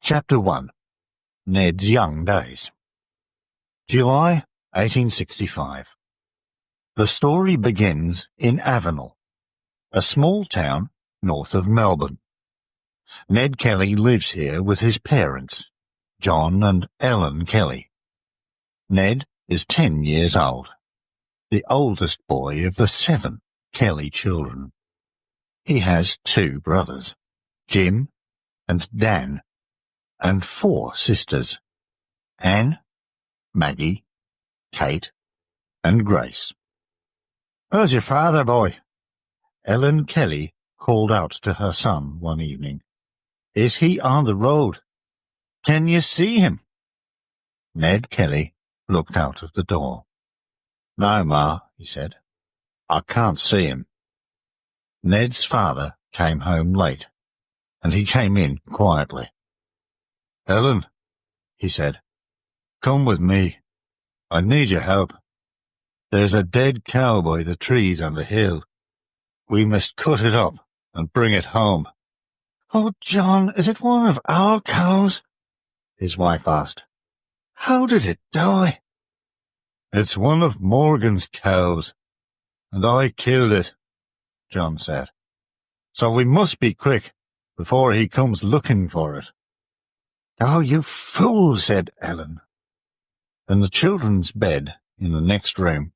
Chapter 1. Ned's Young Days. July 1865. The story begins in Avenel, a small town north of Melbourne. Ned Kelly lives here with his parents, John and Ellen Kelly. Ned is 10 years old, the oldest boy of the 7 Kelly children. He has 2 brothers, Jim and Dan, and 4 sisters, Anne, Maggie, Kate, and Grace. "Where's your father, boy?" Ellen Kelly called out to her son one evening. "Is he on the road? Can you see him?" Ned Kelly looked out of the door. "No, Ma," he said. "I can't see him." Ned's father came home late, and he came in quietly. "Ellen," he said, "come with me. I need your help. There's a dead cow by the trees on the hill. We must cut it up and bring it home." "Oh, John, is it one of our cows?" his wife asked. "How did it die?" "It's one of Morgan's cows, and I killed it," John said. "So we must be quick before he comes looking for it." "Oh, you fool," said Ellen. In the children's bed in the next room,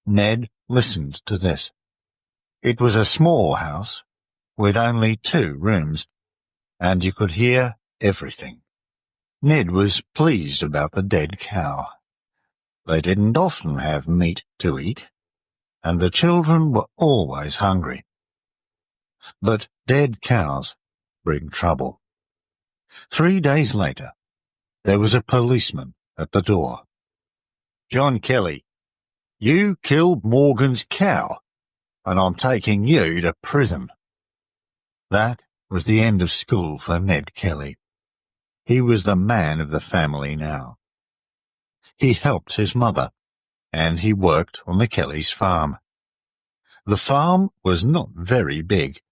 Ned listened to this. It was a small house with only 2 rooms, and you could hear everything. Ned was pleased about the dead cow. They didn't often have meat to eat, and the children were always hungry. But dead cows bring trouble. 3 days later, there was a policeman at the door. "John Kelly, you killed Morgan's cow, and I'm taking you to prison." That was the end of school for Ned Kelly. He was the man of the family now. He helped his mother, and he worked on the Kellys' farm. The farm was not very big,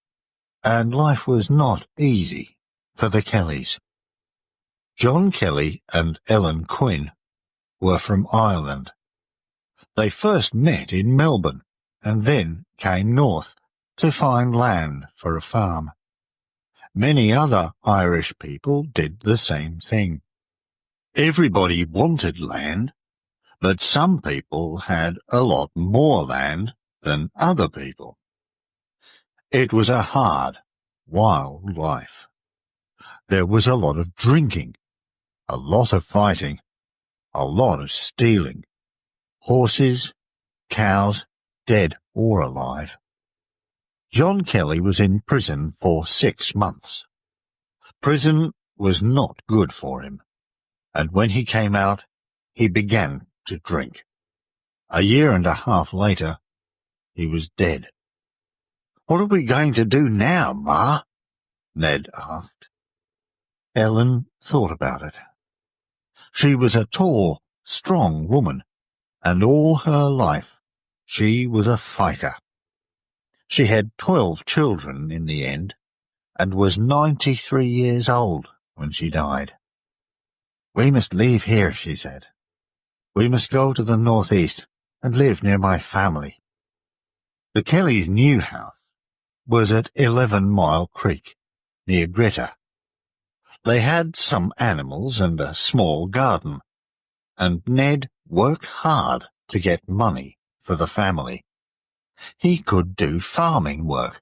and life was not easy for the Kellys. John Kelly and Ellen Quinn were from Ireland. They first met in Melbourne, and then came north to find land for a farm. Many other Irish people did the same thing. Everybody wanted land, but some people had a lot more land than other people. It was a hard, wild life. There was a lot of drinking, a lot of fighting, a lot of stealing. Horses, cows, dead or alive. John Kelly was in prison for 6 months. Prison was not good for him, and when he came out, he began to drink. A year and a half later, he was dead. "What are we going to do now, Ma?" Ned asked. Ellen thought about it. She was a tall, strong woman, and all her life she was a fighter. She had 12 children in the end, and was 93 years old when she died. "We must leave here," she said. "We must go to the northeast and live near my family." The Kellys' new house was at 11 Mile Creek, near Greta. They had some animals and a small garden, and Ned worked hard to get money for the family. He could do farming work,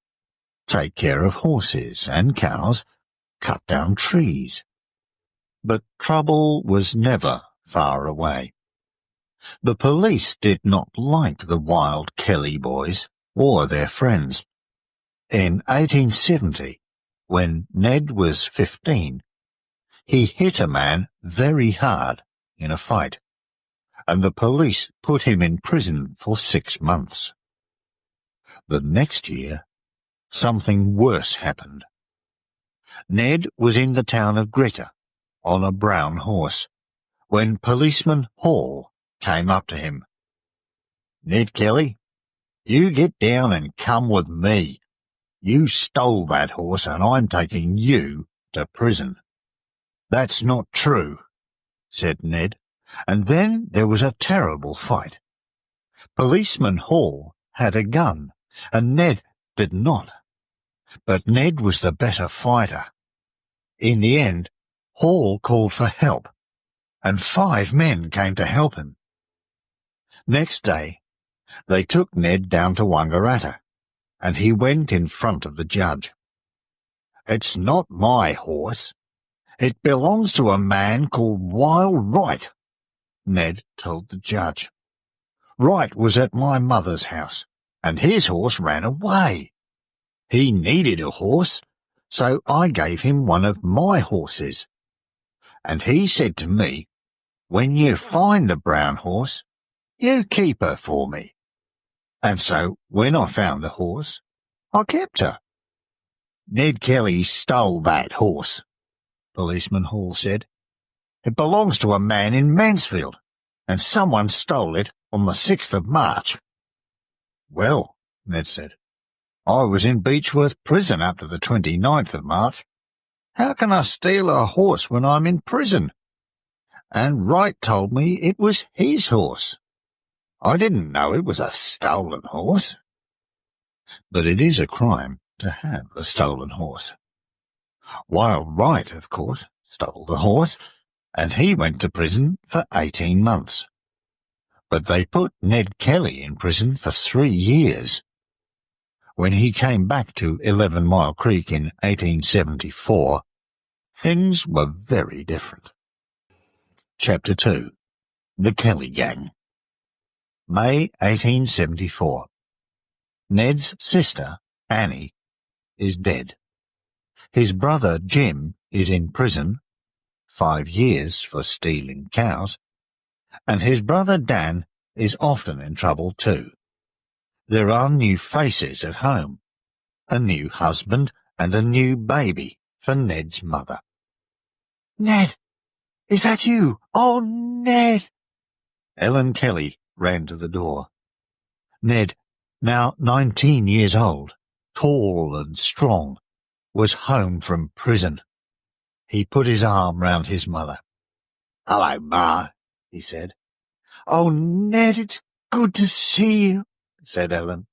take care of horses and cows, cut down trees. But trouble was never far away. The police did not like the wild Kelly boys or their friends. In 1870, when Ned was 15, he hit a man very hard in a fight, and the police put him in prison for 6 months. The next year, something worse happened. Ned was in the town of Greta on a brown horse when policeman Hall came up to him. "Ned Kelly, you get down and come with me. You stole that horse and I'm taking you to prison." "That's not true," said Ned, and then there was a terrible fight. Policeman Hall had a gun, and Ned did not. But Ned was the better fighter. In the end, Hall called for help, and 5 men came to help him. Next day, they took Ned down to Wangaratta, and he went in front of the judge. "It's not my horse. It belongs to a man called Wild Wright," Ned told the judge. "Wright was at my mother's house, and his horse ran away. He needed a horse, so I gave him one of my horses. And he said to me, 'When you find the brown horse, you keep her for me.' And so when I found the horse, I kept her." "Ned Kelly stole that horse," Policeman Hall said. "It belongs to a man in Mansfield, and someone stole it on the 6th of March. "Well," Ned said, "I was in Beechworth prison up to the 29th of March. How can I steal a horse when I'm in prison? And Wright told me it was his horse. I didn't know it was a stolen horse." "But it is a crime to have a stolen horse. Wild Wright, of course, stole the horse, and he went to prison for 18 months. But they put Ned Kelly in prison for 3 years. When he came back to 11 Mile Creek in 1874, things were very different." Chapter 2. The Kelly Gang. May 1874. Ned's sister, Annie, is dead. His brother Jim is in prison, 5 years for stealing cows, and his brother Dan is often in trouble too. There are new faces at home, a new husband and a new baby for Ned's mother. "Ned, is that you? Oh, Ned!" Ellen Kelly ran to the door. Ned, now 19 years old, tall and strong, was home from prison. He put his arm round his mother. "Hello, Ma," he said. "Oh, Ned, it's good to see you," said Ellen.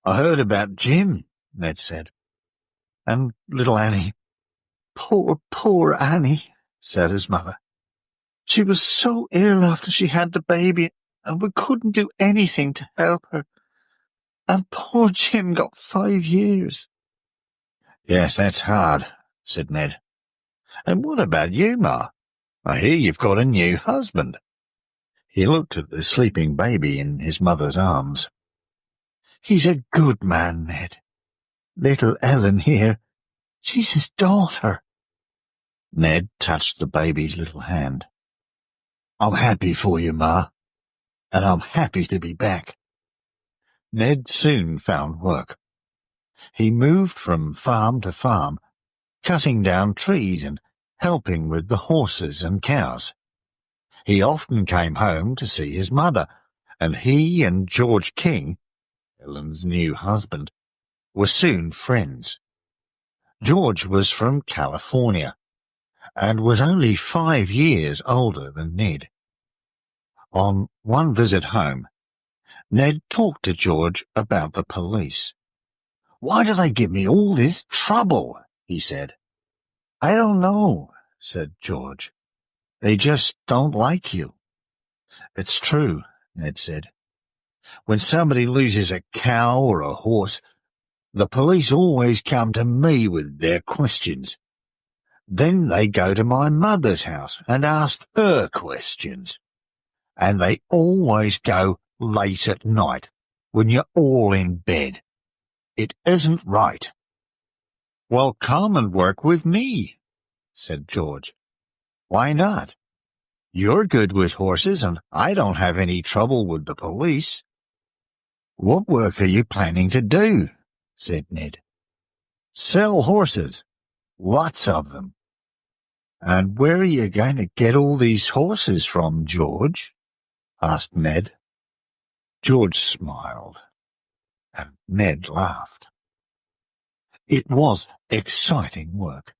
"I heard about Jim," Ned said. "And little Annie." Poor Annie," said his mother. "She was so ill after she had the baby, and we couldn't do anything to help her. And poor Jim got 5 years. "Yes, that's hard," said Ned. "And what about you, Ma? I hear you've got a new husband." He looked at the sleeping baby in his mother's arms. "He's a good man, Ned. Little Ellen here, she's his daughter." Ned touched the baby's little hand. "I'm happy for you, Ma, and I'm happy to be back." Ned soon found work. He moved from farm to farm, cutting down trees and helping with the horses and cows. He often came home to see his mother, and he and George King, Ellen's new husband, were soon friends. George was from California, and was only 5 years older than Ned. On one visit home, Ned talked to George about the police. "Why do they give me all this trouble?" he said. "I don't know," said George. "They just don't like you." "It's true," Ned said. "When somebody loses a cow or a horse, the police always come to me with their questions. Then they go to my mother's house and ask her questions. And they always go late at night, when you're all in bed. It isn't right." "Well, come and work with me," said George. "Why not? You're good with horses, and I don't have any trouble with the police." "What work are you planning to do?" said Ned. "Sell horses. Lots of them." "And where are you going to get all these horses from, George?" asked Ned. George smiled, and Ned laughed. It was exciting work.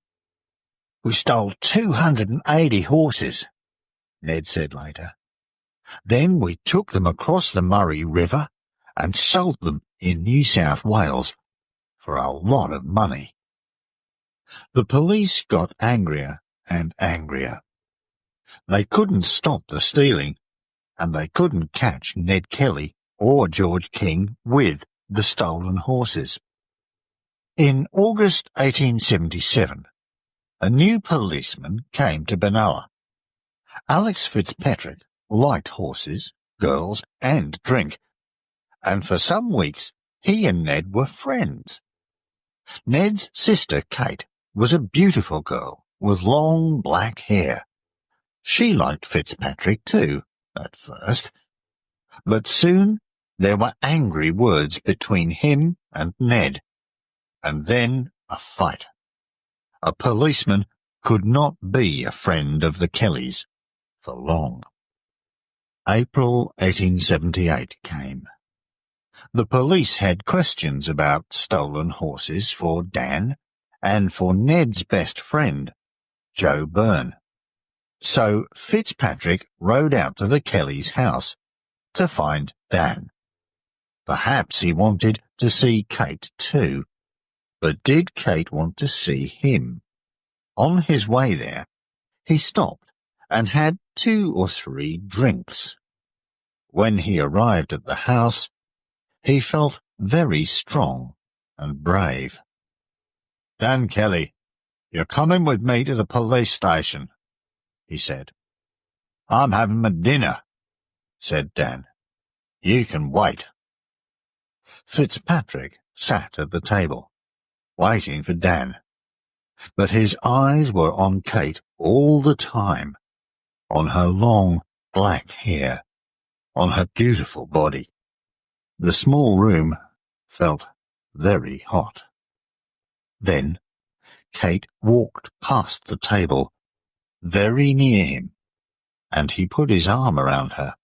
We stole 280 horses, Ned said later. Then we took them across the Murray River and sold them in New South Wales for a lot of money. The police got angrier and angrier. They couldn't stop the stealing, and they couldn't catch Ned Kelly or George King with the stolen horses. In August 1877, a new policeman came to Benalla. Alex Fitzpatrick liked horses, girls, and drink, and for some weeks he and Ned were friends. Ned's sister Kate was a beautiful girl with long black hair. She liked Fitzpatrick too, at first, but soon there were angry words between him and Ned, and then a fight. A policeman could not be a friend of the Kellys for long. April 1878 came. The police had questions about stolen horses for Dan and for Ned's best friend, Joe Byrne. So Fitzpatrick rode out to the Kellys' house to find Dan. Perhaps he wanted to see Kate too, but did Kate want to see him? On his way there, he stopped and had 2 or 3 drinks. When he arrived at the house, he felt very strong and brave. Dan Kelly, you're coming with me to the police station, he said. I'm having my dinner, said Dan. You can wait. Fitzpatrick sat at the table, waiting for Dan, but his eyes were on Kate all the time, on her long black hair, on her beautiful body. The small room felt very hot. Then Kate walked past the table, very near him, and he put his arm around her.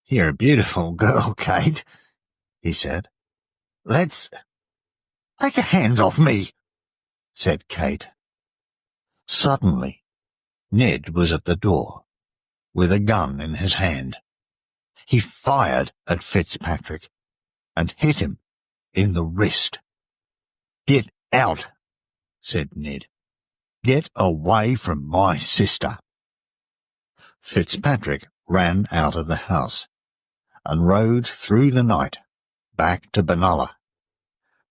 You're a beautiful girl, Kate, he said. Let's... Take your hands off me, said Kate. Suddenly, Ned was at the door, with a gun in his hand. He fired at Fitzpatrick and hit him in the wrist. Get out, said Ned. Get away from my sister. Fitzpatrick ran out of the house and rode through the night back to Benalla.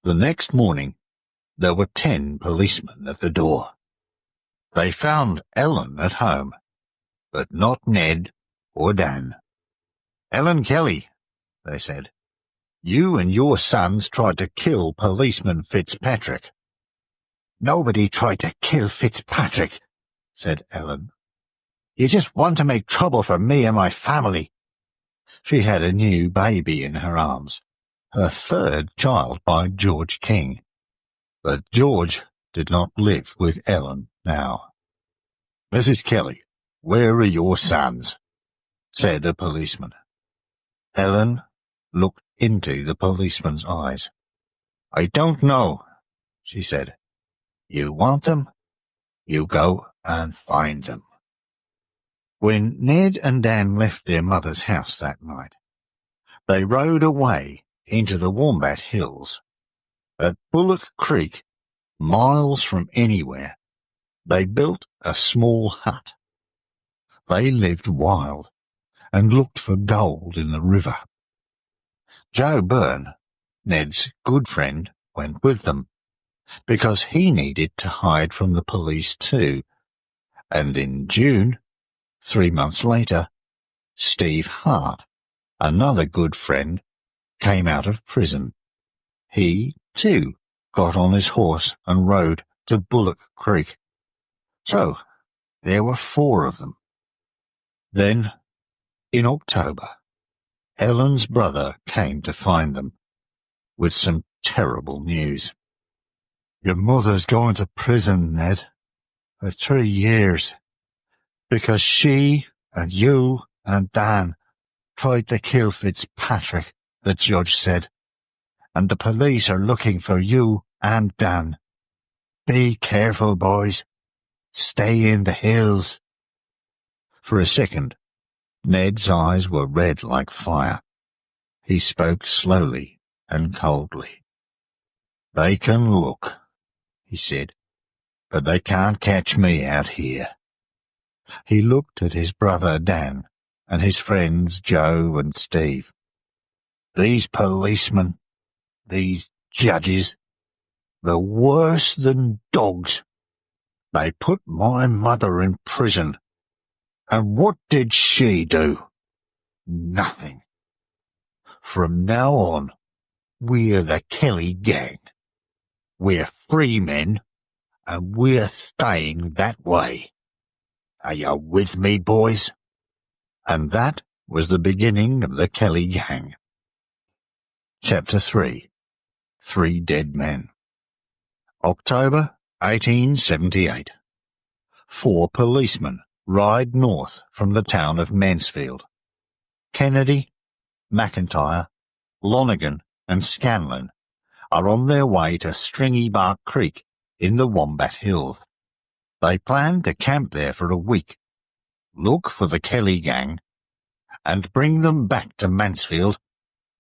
The next morning, there were 10 policemen at the door. They found Ellen at home, but not Ned or Dan. Ellen Kelly, they said, you and your sons tried to kill policeman Fitzpatrick. Nobody tried to kill Fitzpatrick, said Ellen. You just want to make trouble for me and my family. She had a new baby in her arms, her 3rd child by George King. But George did not live with Ellen now. Mrs. Kelly, where are your sons? Said a policeman. Ellen looked into the policeman's eyes. I don't know, she said. You want them? You go and find them. When Ned and Dan left their mother's house that night, they rode away into the Wombat Hills. At Bullock Creek, miles from anywhere, they built a small hut. They lived wild and looked for gold in the river. Joe Byrne, Ned's good friend, went with them, because he needed to hide from the police too. And in June, 3 months later, Steve Hart, another good friend, came out of prison. He, too, got on his horse and rode to Bullock Creek. So, there were 4 of them. Then, in October, Ellen's brother came to find them, with some terrible news. Your mother's going to prison, Ned, for 3 years, because she and you and Dan tried to kill Fitzpatrick, the judge said, and the police are looking for you and Dan. Be careful, boys. Stay in the hills." For a second, Ned's eyes were red like fire. He spoke slowly and coldly. "They can look," he said, "but they can't catch me out here." He looked at his brother Dan and his friends Joe and Steve. "These policemen, these judges, they're worse than dogs. They put my mother in prison. And what did she do? Nothing. From now on, we're the Kelly gang. We're free men, and we're staying that way. Are you with me, boys?" And that was the beginning of the Kelly gang. Chapter 3. 3 Dead Men. October 1878. 4 policemen ride north from the town of Mansfield. Kennedy, McIntyre, Lonergan and Scanlon are on their way to Stringybark Creek in the Wombat Hills. They plan to camp there for a week, look for the Kelly gang, and bring them back to Mansfield,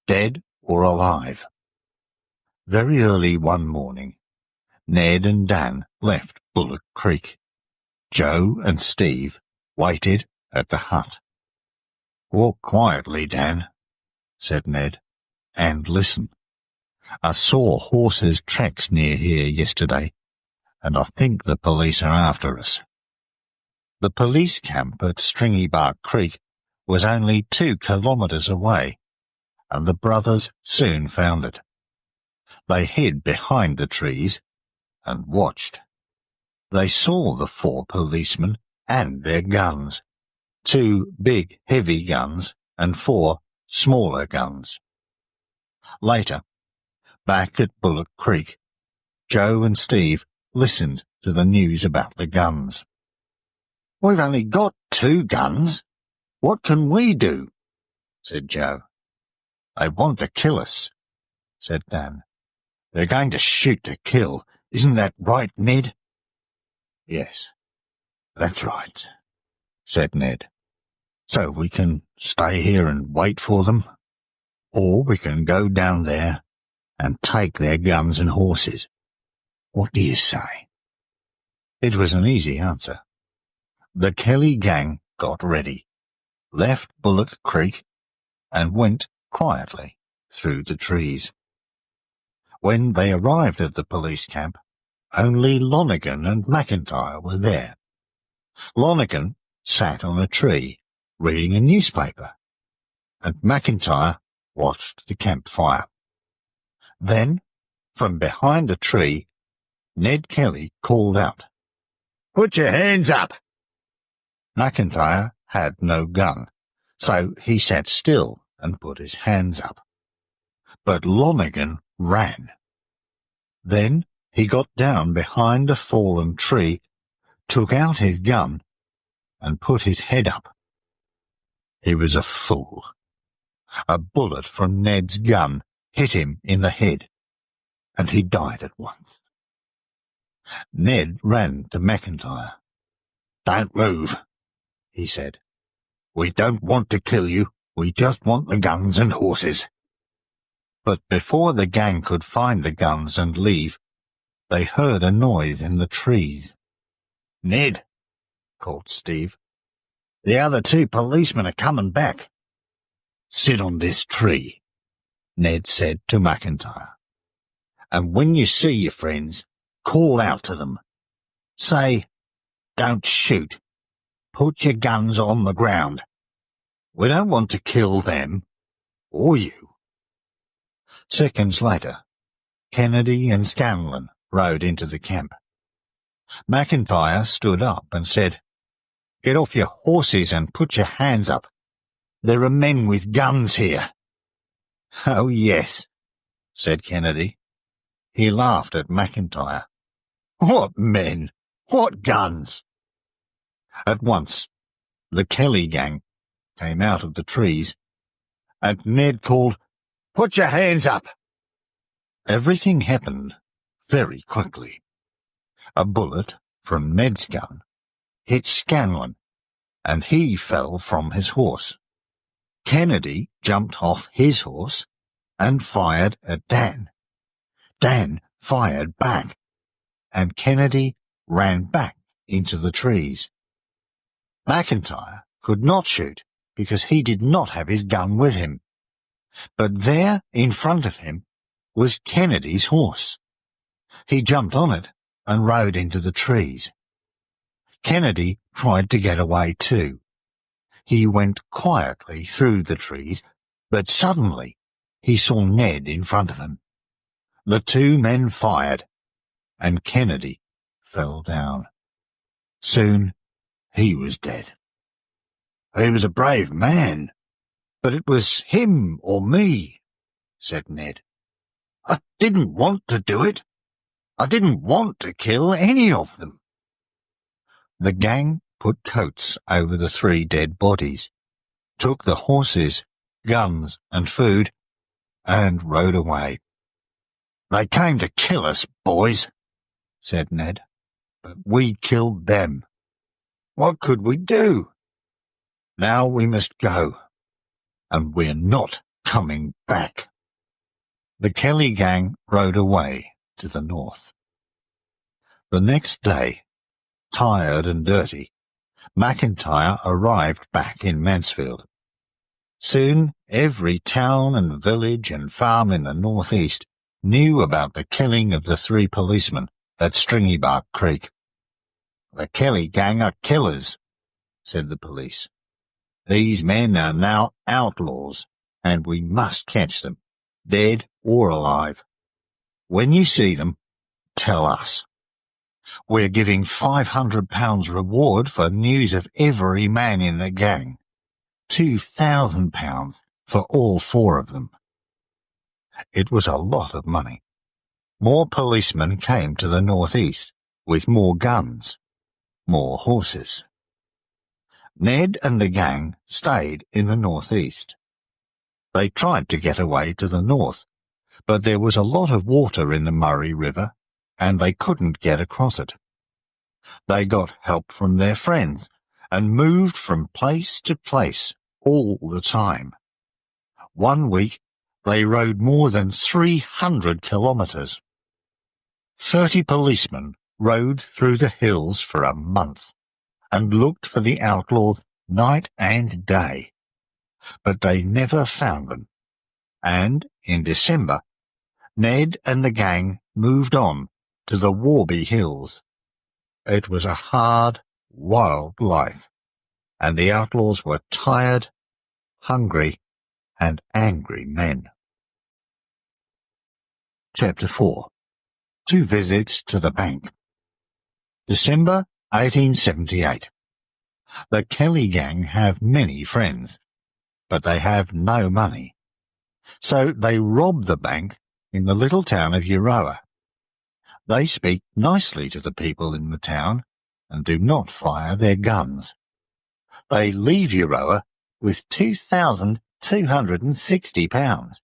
dead or alive. Very early one morning, Ned and Dan left Bullock Creek. Joe and Steve waited at the hut. "Walk quietly, Dan," said Ned, "and listen. I saw horses' tracks near here yesterday, and I think the police are after us." The police camp at Stringybark Creek was only 2 kilometres away, and the brothers soon found it. They hid behind the trees and watched. They saw the 4 policemen and their guns, 2 big heavy guns and 4 smaller guns. Later, back at Bullock Creek, Joe and Steve listened to the news about the guns. "We've only got 2 guns. What can we do?" said Joe. "They want to kill us," said Dan. "They're going to shoot to kill. Isn't that right, Ned?" "Yes, that's right," said Ned. "So we can stay here and wait for them, or we can go down there and take their guns and horses. What do you say?" It was an easy answer. The Kelly gang got ready, left Bullock Creek, and went quietly through the trees. When they arrived at the police camp, only Lonergan and McIntyre were there. Lonergan sat on a tree, reading a newspaper, and McIntyre watched the campfire. Then, from behind a tree, Ned Kelly called out, "Put your hands up!" McIntyre had no gun, so he sat still and put his hands up. But Lonergan ran. Then he got down behind a fallen tree, took out his gun, and put his head up. He was a fool. A bullet from Ned's gun hit him in the head, and he died at once. Ned ran to McIntyre. "Don't move," he said. "We don't want to kill you. We just want the guns and horses." But before the gang could find the guns and leave, they heard a noise in the trees. "Ned," called Steve, "the other 2 policemen are coming back." "Sit on this tree," Ned said to McIntyre. "And when you see your friends, call out to them. Say, 'Don't shoot. Put your guns on the ground. We don't want to kill them, or you." Seconds later, Kennedy and Scanlon rode into the camp. McIntyre stood up and said, "Get off your horses and put your hands up. There are men with guns here." "Oh, yes," said Kennedy. He laughed at McIntyre. "What men? What guns?" At once, the Kelly gang came out of the trees, and Ned called, "Put your hands up!" Everything happened very quickly. A bullet from Ned's gun hit Scanlon, and he fell from his horse. Kennedy jumped off his horse and fired at Dan. Dan fired back, and Kennedy ran back into the trees. McIntyre could not shoot because he did not have his gun with him. But there in front of him was Kennedy's horse. He jumped on it and rode into the trees. Kennedy tried to get away too. He went quietly through the trees, but suddenly he saw Ned in front of him. The two men fired, and Kennedy fell down. Soon he was dead. "He was a brave man, but it was him or me," said Ned. "I didn't want to do it. I didn't want to kill any of them." The gang put coats over the 3 dead bodies, took the horses, guns and food, and rode away. "They came to kill us, boys," said Ned, "but we killed them. What could we do? Now we must go, and we're not coming back." The Kelly gang rode away to the north. The next day, tired and dirty, McIntyre arrived back in Mansfield. Soon every town and village and farm in the northeast knew about the killing of the 3 policemen at Stringybark Creek. "The Kelly gang are killers," said the police. "These men are now outlaws, and we must catch them, dead or alive. When you see them, tell us. We're giving £500 reward for news of every man in the gang, £2,000 for all 4 of them." It was a lot of money. More policemen came to the northeast, with more guns, more horses. Ned and the gang stayed in the northeast. They tried to get away to the north, but there was a lot of water in the Murray River, and they couldn't get across it. They got help from their friends and moved from place to place all the time. One week they rode more than 300 kilometres. 30 policemen rode through the hills for a month and looked for the outlaws night and day, but they never found them, and in December Ned and the gang moved on to the Warby Hills. It was a hard, wild life, and the outlaws were tired, hungry, and angry men. Chapter 4. 2 Visits to the Bank. December 1878. The Kelly gang have many friends, but they have no money. So they rob the bank in the little town of Euroa. They speak nicely to the people in the town and do not fire their guns. They leave Euroa with £2,260,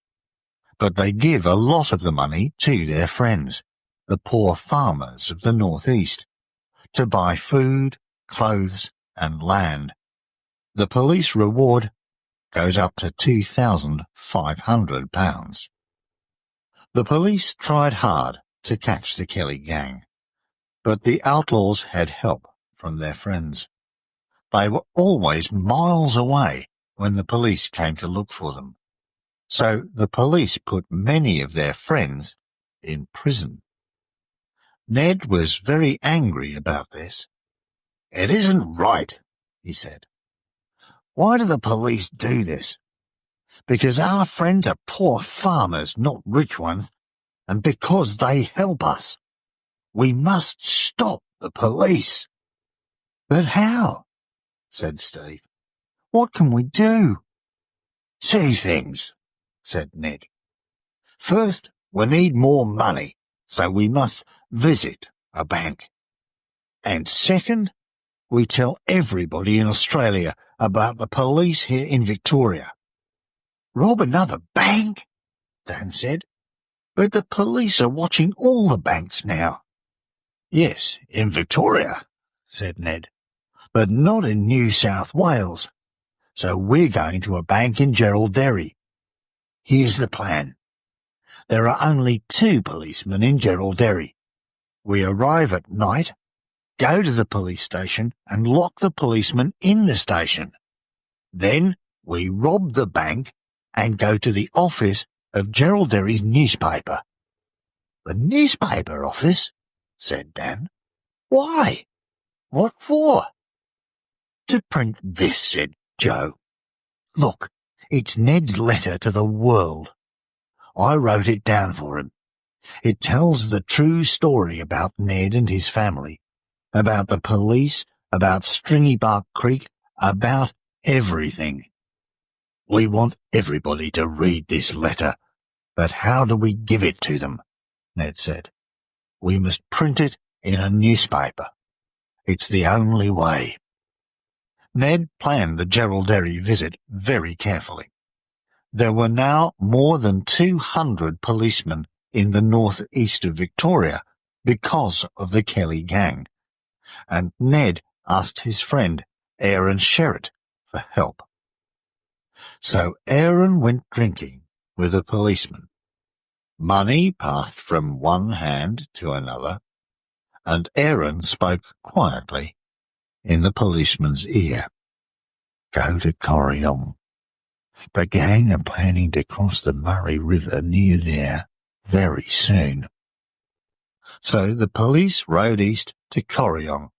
but they give a lot of the money to their friends, the poor farmers of the northeast, to buy food, clothes and land. The police reward goes up to £2,500. The police tried hard to catch the Kelly gang, but the outlaws had help from their friends. They were always miles away when the police came to look for them, so the police put many of their friends in prison. Ned was very angry about this. "It isn't right," he said. "Why do the police do this? Because our friends are poor farmers, not rich ones, and because they help us. We must stop the police." "But how?" said Steve. "What can we do?" "2 things," said Ned. "First, we need more money, so we must visit a bank. And second, we tell everybody in Australia about the police here in Victoria." "Rob another bank?" Dan said. "But the police are watching all the banks now." Yes, in Victoria, said Ned, but not in New South Wales. So we're going to a bank in Geraldderry. Here's the plan. There are only 2 policemen in Geraldderry. We arrive at night, go to the police station and lock the policeman in the station. Then we rob the bank and go to the office of Geraldderry's newspaper. The newspaper office? Said Dan. Why? What for? To print this, said Joe. Look, it's Ned's letter to the world. I wrote it down for him. It tells the true story about Ned and his family, about the police, about Stringybark Creek, about everything. We want everybody to read this letter, but how do we give it to them? Ned said. We must print it in a newspaper. It's the only way. Ned planned the Geraldderry visit very carefully. There were now more than 200 policemen in the northeast of Victoria because of the Kelly gang, and Ned asked his friend Aaron Sherritt for help. So Aaron went drinking with a policeman. Money passed from one hand to another, and Aaron spoke quietly in the policeman's ear. Go to Corryong. The gang are planning to cross the Murray River near there very soon. So the police rode east to Corryong,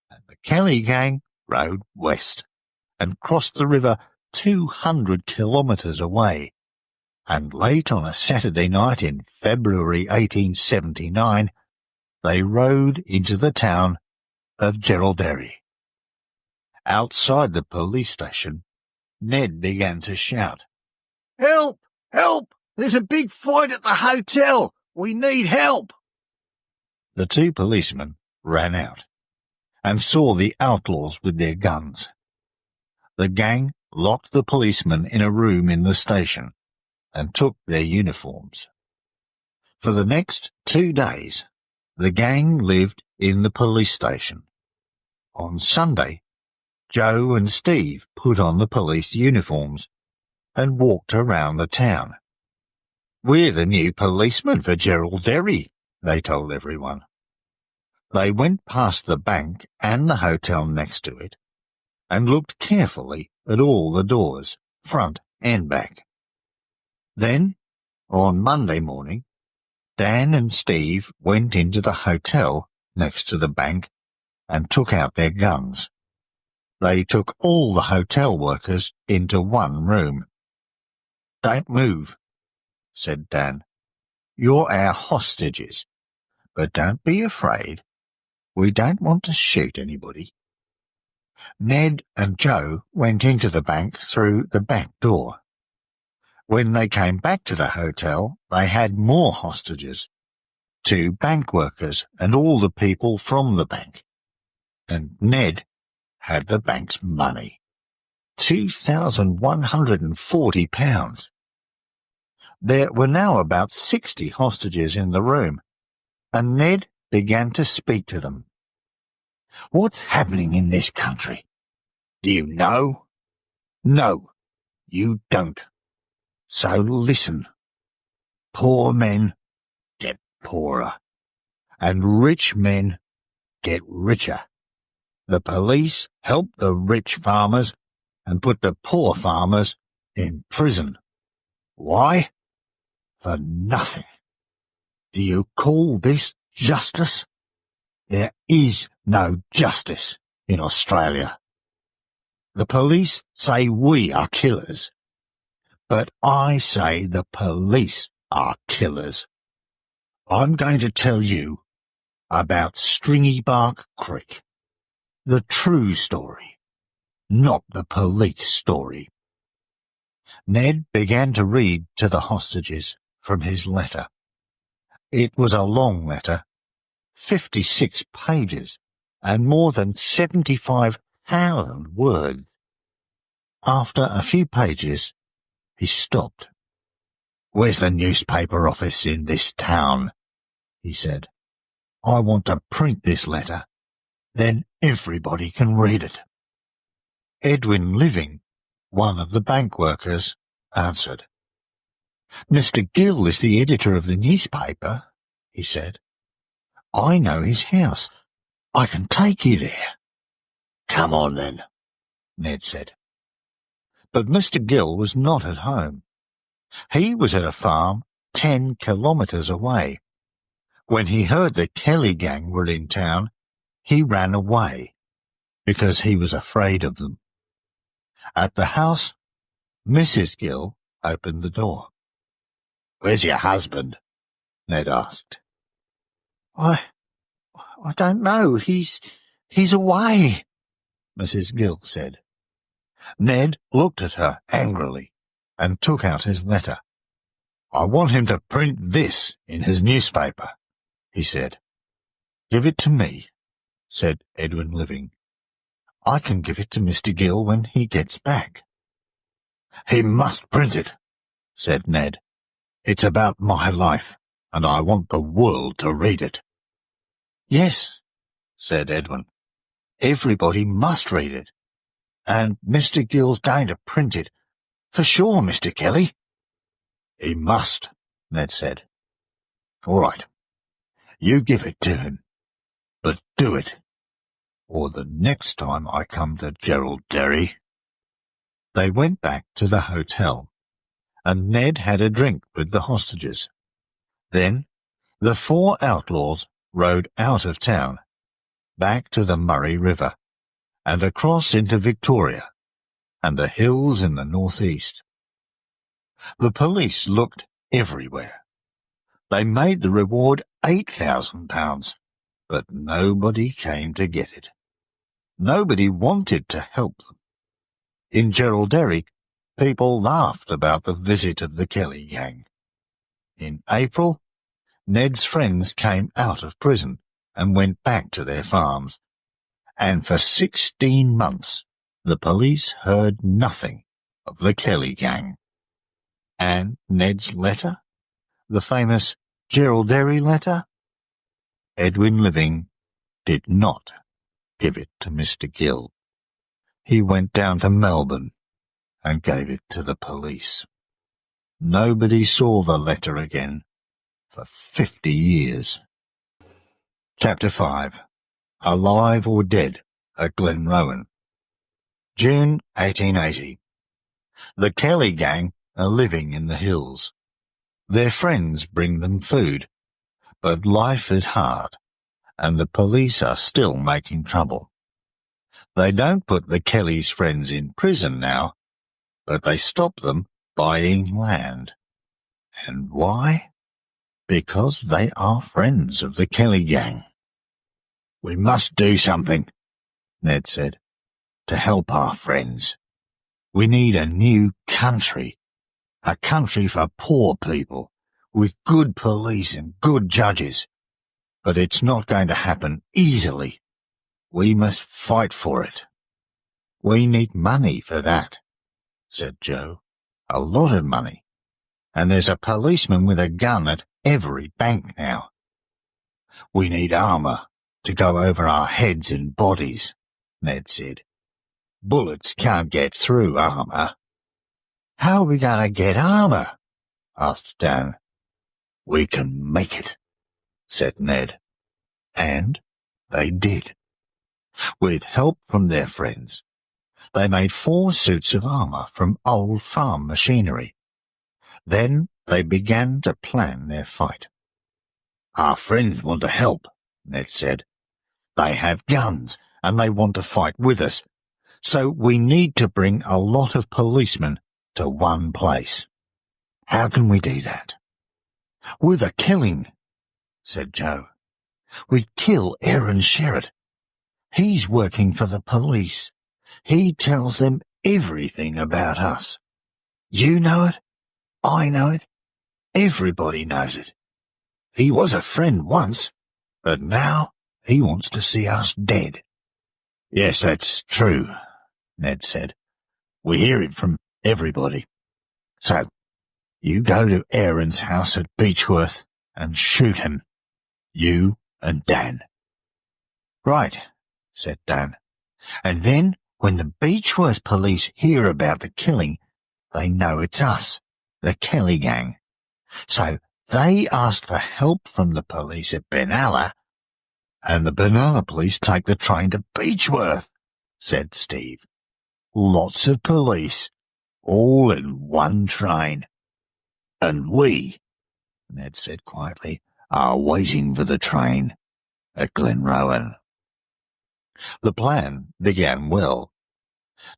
and the Kelly gang rode west, and crossed the river 200 kilometres away. And late on a Saturday night in February 1879, they rode into the town of Geraldderry. Outside the police station, Ned began to shout, Help! Help! There's a big fight at the hotel! We need help! The 2 policemen ran out and saw the outlaws with their guns. The gang locked the policemen in a room in the station and took their uniforms. For the next 2 days, the gang lived in the police station. On Sunday, Joe and Steve put on the police uniforms and walked around the town. We're the new policemen for Geraldderry, they told everyone. They went past the bank and the hotel next to it and looked carefully at all the doors, front and back. Then, on Monday morning, Dan and Steve went into the hotel next to the bank and took out their guns. They took all the hotel workers into one room. Don't move, said Dan. You're our hostages, but don't be afraid. We don't want to shoot anybody. Ned and Joe went into the bank through the back door. When they came back to the hotel, they had more hostages, 2 bank workers and all the people from the bank. And Ned had the bank's money, £2,140. There were now about 60 hostages in the room, and Ned began to speak to them. What's happening in this country? Do you know? No, you don't. So listen. Poor men get poorer, and rich men get richer. The police help the rich farmers and put the poor farmers in prison. Why? For nothing. Do you call this justice? There is no justice in Australia. The police say we are killers, but I say the police are killers. I'm going to tell you about Stringybark Creek. The true story, not the police story. Ned began to read to the hostages from his letter. It was a long letter, 56 pages, and more than 75,000 words. After a few pages, he stopped. Where's the newspaper office in this town? He said. I want to print this letter. Then everybody can read it." Edwin Living, one of the bank workers, answered. "Mr. Gill is the editor of the newspaper," he said. "I know his house. I can take you there." "Come on, then," Ned said. But Mr. Gill was not at home. He was at a farm 10 kilometres away. When he heard the Kelly gang were in town, he ran away, because he was afraid of them. At the house, Mrs. Gill opened the door. "Where's your husband?" Ned asked. I don't know. He's away," Mrs. Gill said. Ned looked at her angrily and took out his letter. "I want him to print this in his newspaper," he said. "Give it to me," said Edwin Living. "I can give it to Mr. Gill when he gets back." "He must print it," said Ned. "It's about my life, and I want the world to read it." "Yes," said Edwin. "Everybody must read it. And Mr. Gill's going to print it. For sure, Mr. Kelly." "He must," Ned said. "All right. You give it to him. But do it, or the next time I come to Gerald Derry." They went back to the hotel, and Ned had a drink with the hostages. Then the 4 outlaws rode out of town, back to the Murray River, and across into Victoria and the hills in the northeast. The police looked everywhere. They made the reward £8,000, but nobody came to get it. Nobody wanted to help them. In Gerald Derry, people laughed about the visit of the Kelly gang. In April, Ned's friends came out of prison and went back to their farms, and for 16 months the police heard nothing of the Kelly gang. And Ned's letter? The famous Gerald Derry letter? Edwin Living did not give it to Mr. Gill. He went down to Melbourne and gave it to the police. Nobody saw the letter again for 50 years. Chapter 5. Alive or Dead at Glenrowan. June 1880. The Kelly gang are living in the hills. Their friends bring them food, but life is hard, and the police are still making trouble. They don't put the Kellys' friends in prison now, but they stop them buying land. And why? Because they are friends of the Kelly gang. "We must do something," Ned said, "to help our friends. We need a new country, a country for poor people, with good police and good judges. But it's not going to happen easily. We must fight for it." "We need money for that," said Joe. "A lot of money. And there's a policeman with a gun at every bank now." "We need armour to go over our heads and bodies," Ned said. "Bullets can't get through armour." "How are we going to get armour?" asked Dan. "We can make it," said Ned. And they did. With help from their friends, they made 4 suits of armour from old farm machinery. Then they began to plan their fight. "Our friends want to help," Ned said. "They have guns, and they want to fight with us. So we need to bring a lot of policemen to one place. How can we do that?" "With a killing," said Joe. "We kill Aaron Sherritt. He's working for the police. He tells them everything about us. You know it. I know it. Everybody knows it. He was a friend once, but now he wants to see us dead." "Yes, that's true," Ned said. "We hear it from everybody. So, you go to Aaron's house at Beechworth and shoot him. You and Dan. Right, said Dan. And then, when the Beechworth police hear about the killing, they know it's us, the Kelly gang. So they ask for help from the police at Benalla, and the Benalla police take the train to Beechworth, said Steve. Lots of police, all in one train. And we, Ned said quietly, are waiting for the train at Glenrowan. The plan began well.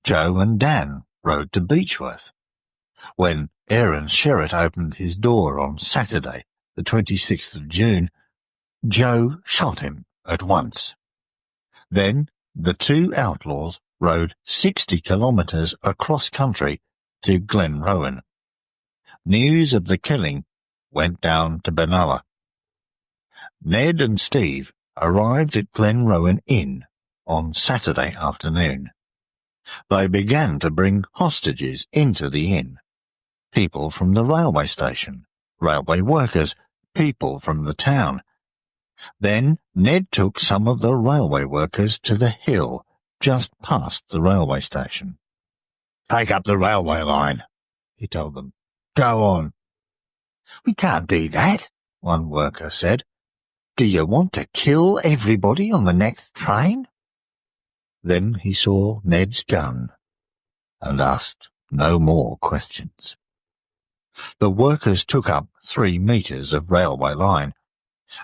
Joe and Dan rode to Beechworth. When Aaron Sherritt opened his door on Saturday, the 26th of June, Joe shot him at once. Then the two outlaws rode 60 kilometres across country to Glenrowan. News of the killing went down to Benalla. Ned and Steve arrived at Glenrowan Inn on Saturday afternoon. They began to bring hostages into the inn. People from the railway station, railway workers, people from the town. Then Ned took some of the railway workers to the hill just past the railway station. Take up the railway line, he told them. Go on. We can't do that, one worker said. Do you want to kill everybody on the next train? Then he saw Ned's gun and asked no more questions. The workers took up 3 metres of railway line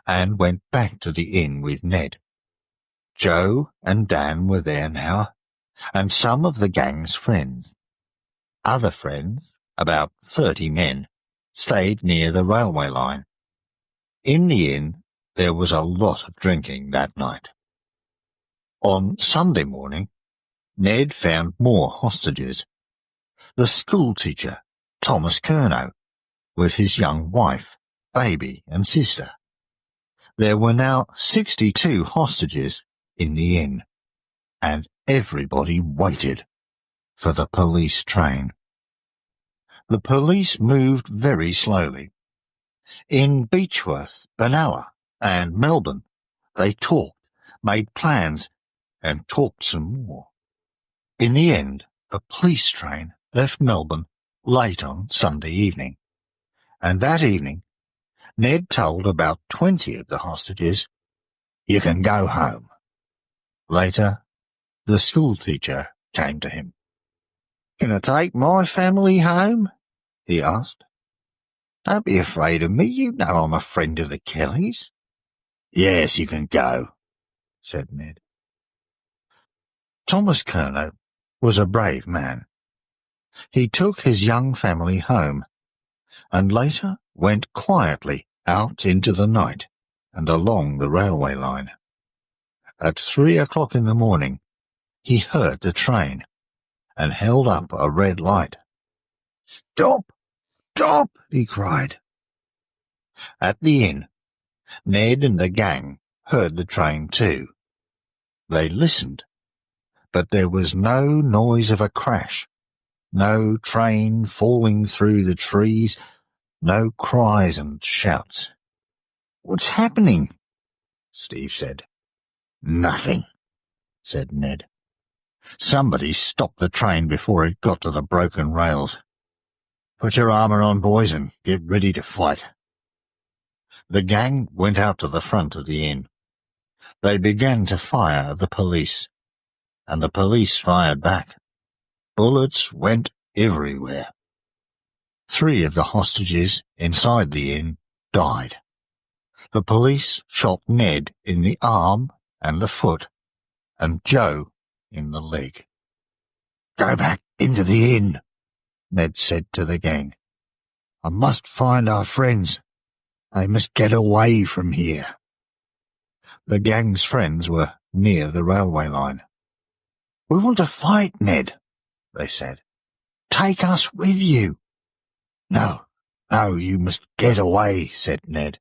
and went back to the inn with Ned. Joe and Dan were there now, and some of the gang's friends. Other friends, about 30 men, stayed near the railway line. In the inn there was a lot of drinking that night. On Sunday morning, Ned found more hostages. The schoolteacher, Thomas Curnow, with his young wife, baby and sister. There were now 62 hostages in the inn, and everybody waited for the police train. The police moved very slowly. In Beechworth, Benalla, and Melbourne, they talked, made plans, and talked some more. In the end, a police train left Melbourne late on Sunday evening, and that evening Ned told about 20 of the hostages, "You can go home." Later, the schoolteacher came to him. "Can I take my family home?" he asked. "Don't be afraid of me, you know I'm a friend of the Kellys." "Yes, you can go," said Ned. Thomas Curnow was a brave man. He took his young family home, and later went quietly out into the night and along the railway line. At 3 o'clock in the morning, he heard the train and held up a red light. "Stop! Stop!" he cried. At the inn, Ned and the gang heard the train too. They listened, but there was no noise of a crash, no train falling through the trees, no cries and shouts. "What's happening?" Steve said. "Nothing," said Ned. "Somebody stopped the train before it got to the broken rails. Put your armour on, boys, and get ready to fight." The gang went out to the front of the inn. They began to fire at the police, and the police fired back. Bullets went everywhere. 3 of the hostages inside the inn died. The police shot Ned in the arm and the foot, and Joe in the leg. "Go back into the inn," Ned said to the gang. "I must find our friends. They must get away from here." The gang's friends were near the railway line. "We want to fight, Ned," they said. "Take us with you." No, you must get away," said Ned.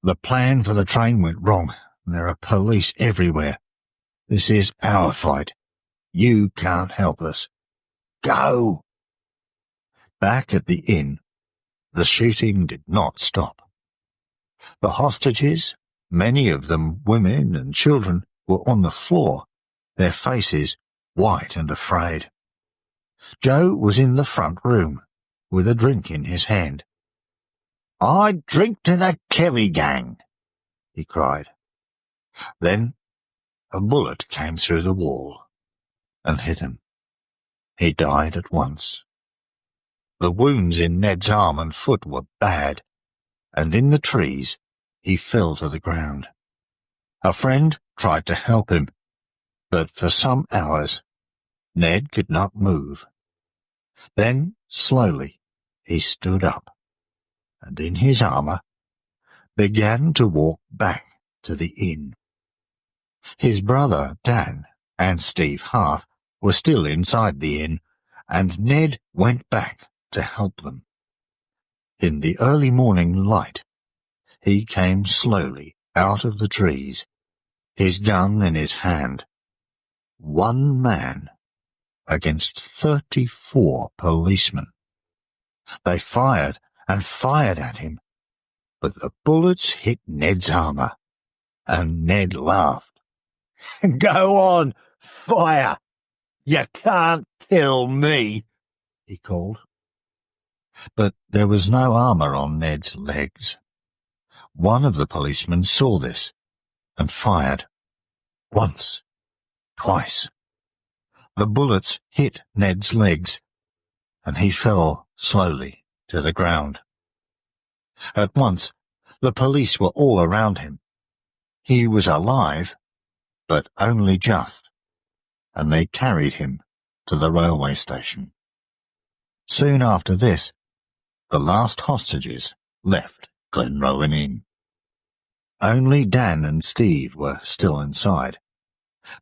"The plan for the train went wrong, and there are police everywhere. This is our fight. You can't help us. Go!" Back at the inn, the shooting did not stop. The hostages Many of them, women and children, were on the floor, their faces white and afraid. Joe was in the front room, with a drink in his hand. "I drink to the Kelly gang," he cried. Then a bullet came through the wall and hit him. He died at once. The wounds in Ned's arm and foot were bad, and in the trees he fell to the ground. A friend tried to help him, but for some hours Ned could not move. Then, slowly, he stood up, and in his armour began to walk back to the inn. His brother Dan and Steve Hart were still inside the inn, and Ned went back to help them. In the early morning light, he came slowly out of the trees, his gun in his hand. One man against 34 policemen. They fired and fired at him, but the bullets hit Ned's armour, and Ned laughed. "Go on, fire! You can't kill me," he called. But there was no armour on Ned's legs. One of the policemen saw this and fired. Once, twice. The bullets hit Ned's legs, and he fell slowly to the ground. At once, the police were all around him. He was alive, but only just, and they carried him to the railway station. Soon after this, the last hostages left Glenrowan Inn. Only Dan and Steve were still inside,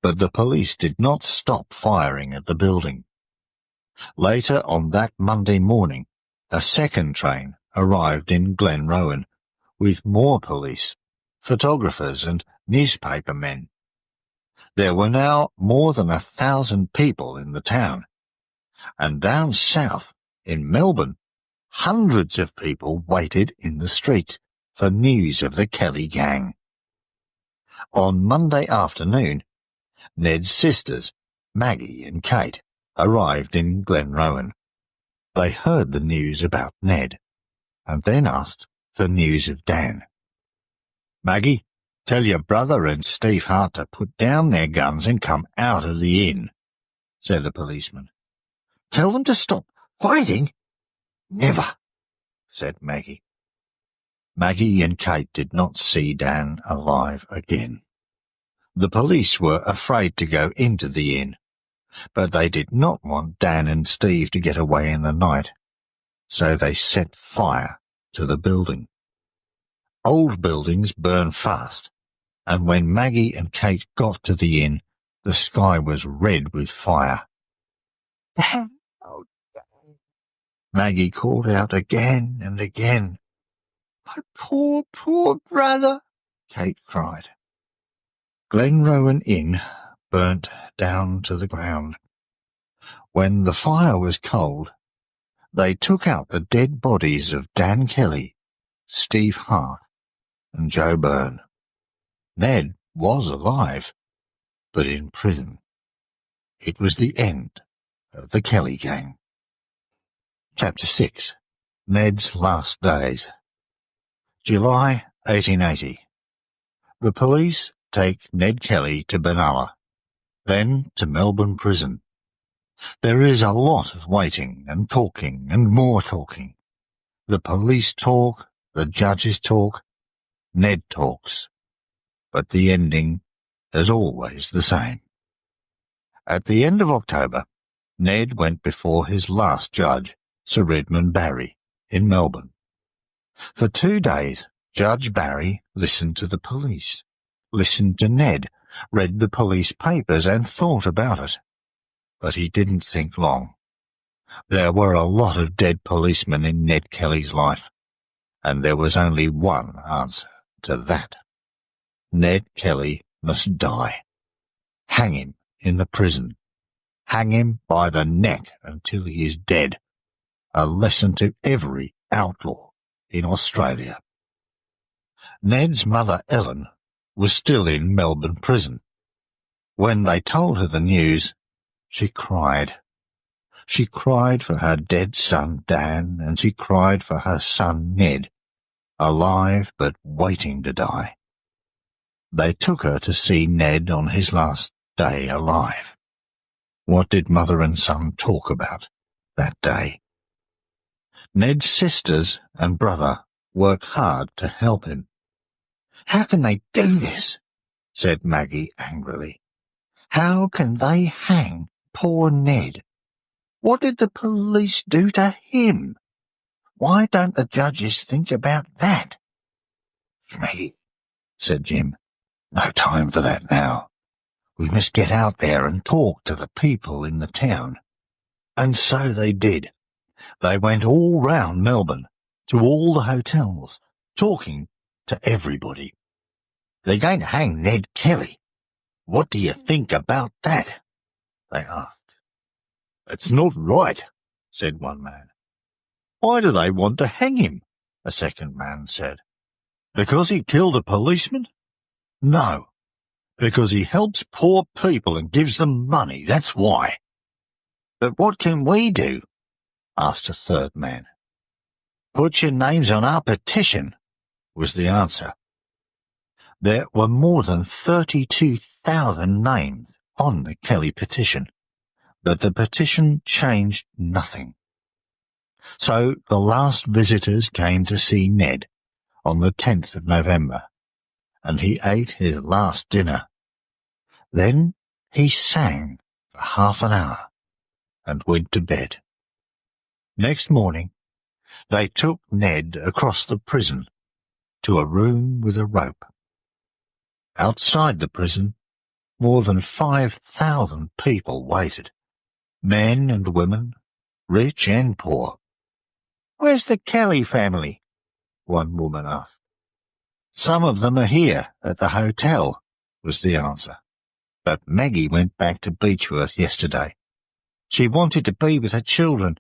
but the police did not stop firing at the building. Later on that Monday morning, a second train arrived in Glenrowan with more police, photographers and newspaper men. There were now more than 1,000 people in the town, and down south in Melbourne, hundreds of people waited in the streets for news of the Kelly gang. On Monday afternoon, Ned's sisters, Maggie and Kate, arrived in Glenrowan. They heard the news about Ned, and then asked for news of Dan. "Maggie, tell your brother and Steve Hart to put down their guns and come out of the inn," said a policeman. "Tell them to stop fighting?" "Never," said Maggie. Maggie and Kate did not see Dan alive again. The police were afraid to go into the inn, but they did not want Dan and Steve to get away in the night, so they set fire to the building. Old buildings burn fast, and when Maggie and Kate got to the inn, the sky was red with fire. "Oh, Dan," Maggie called out again and again. "My poor, poor brother," Kate cried. Glenrowan Inn burnt down to the ground. When the fire was cold, they took out the dead bodies of Dan Kelly, Steve Hart, and Joe Byrne. Ned was alive, but in prison. It was the end of the Kelly gang. Chapter 6. Ned's Last Days. July 1880. The police take Ned Kelly to Benalla, then to Melbourne Prison. There is a lot of waiting and talking and more talking. The police talk, the judges talk, Ned talks, but the ending is always the same. At the end of October, Ned went before his last judge, Sir Edmund Barry, in Melbourne. For 2 days, Judge Barry listened to the police, listened to Ned, read the police papers and thought about it. But he didn't think long. There were a lot of dead policemen in Ned Kelly's life, and there was only one answer to that. Ned Kelly must die. Hang him in the prison. Hang him by the neck until he is dead. A lesson to every outlaw in Australia. Ned's mother Ellen was still in Melbourne prison. When they told her the news, she cried. She cried for her dead son Dan, and she cried for her son Ned, alive but waiting to die. They took her to see Ned on his last day alive. What did mother and son talk about that day? Ned's sisters and brother worked hard to help him. "How can they do this?" said Maggie angrily. "How can they hang poor Ned? What did the police do to him? Why don't the judges think about that?" "Me," said Jim. "No time for that now. We must get out there and talk to the people in the town." And so they did. They went all round Melbourne, to all the hotels, talking to everybody. "They're going to hang Ned Kelly. What do you think about that?" they asked. "It's not right," said one man. "Why do they want to hang him?" a second man said. "Because he killed a policeman?" "No, because he helps poor people and gives them money, that's why." "But what can we do?" asked a third man. "Put your names on our petition," was the answer. There were more than 32,000 names on the Kelly petition, but the petition changed nothing. So the last visitors came to see Ned on the 10th of November, and he ate his last dinner. Then he sang for half an hour and went to bed. Next morning they took Ned across the prison to a room with a rope. Outside the prison, more than 5,000 people waited, men and women, rich and poor. "Where's the Kelly family?" one woman asked. "Some of them are here at the hotel," was the answer. "But Maggie went back to Beechworth yesterday. She wanted to be with her children,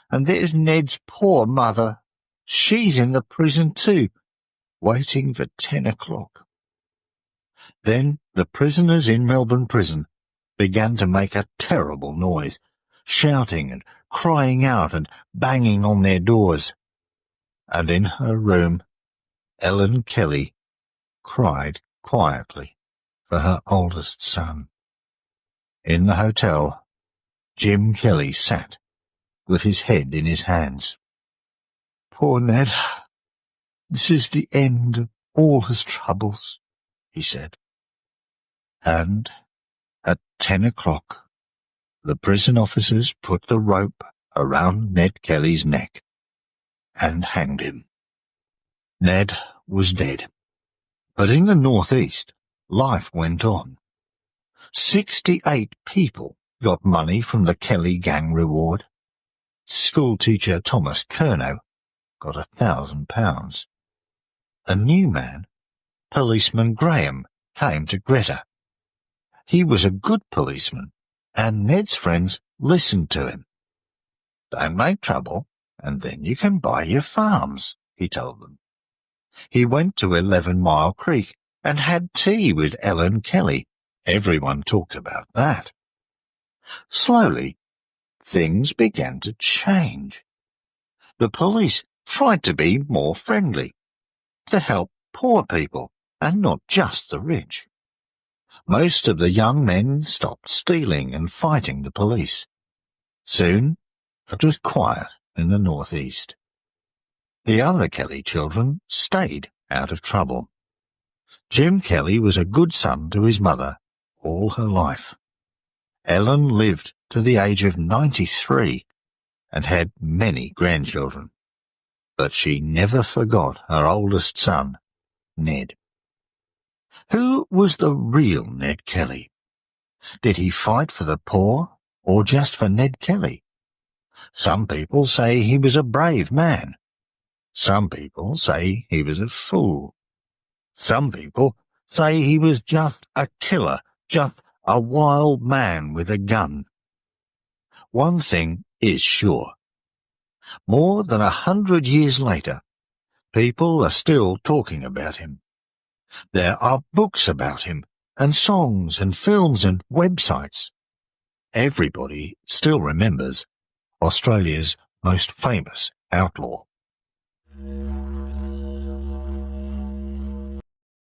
and there's Ned's poor mother. She's in the prison too, waiting for 10 o'clock. Then the prisoners in Melbourne prison began to make a terrible noise, shouting and crying out and banging on their doors. And in her room, Ellen Kelly cried quietly for her oldest son. In the hotel, Jim Kelly sat with his head in his hands. "Poor Ned, this is the end of all his troubles," he said. And at 10 o'clock, the prison officers put the rope around Ned Kelly's neck and hanged him. Ned was dead. But in the northeast, life went on. 68 people got money from the Kelly gang reward. Schoolteacher Thomas Curnow got £1,000. A new man, Policeman Graham, came to Greta. He was a good policeman, and Ned's friends listened to him. "Don't make trouble, and then you can buy your farms," he told them. He went to 11 Creek and had tea with Ellen Kelly. Everyone talked about that. Slowly, things began to change. The police tried to be more friendly, to help poor people and not just the rich. Most of the young men stopped stealing and fighting the police. Soon it was quiet in the northeast. The other Kelly children stayed out of trouble. Jim Kelly was a good son to his mother all her life. Ellen lived to the age of 93 and had many grandchildren, but she never forgot her oldest son, Ned. Who was the real Ned Kelly? Did he fight for the poor or just for Ned Kelly? Some people say he was a brave man. Some people say he was a fool. Some people say he was just a killer, just a wild man with a gun. One thing is sure. More than 100 years later, people are still talking about him. There are books about him, and songs and films and websites. Everybody still remembers Australia's most famous outlaw.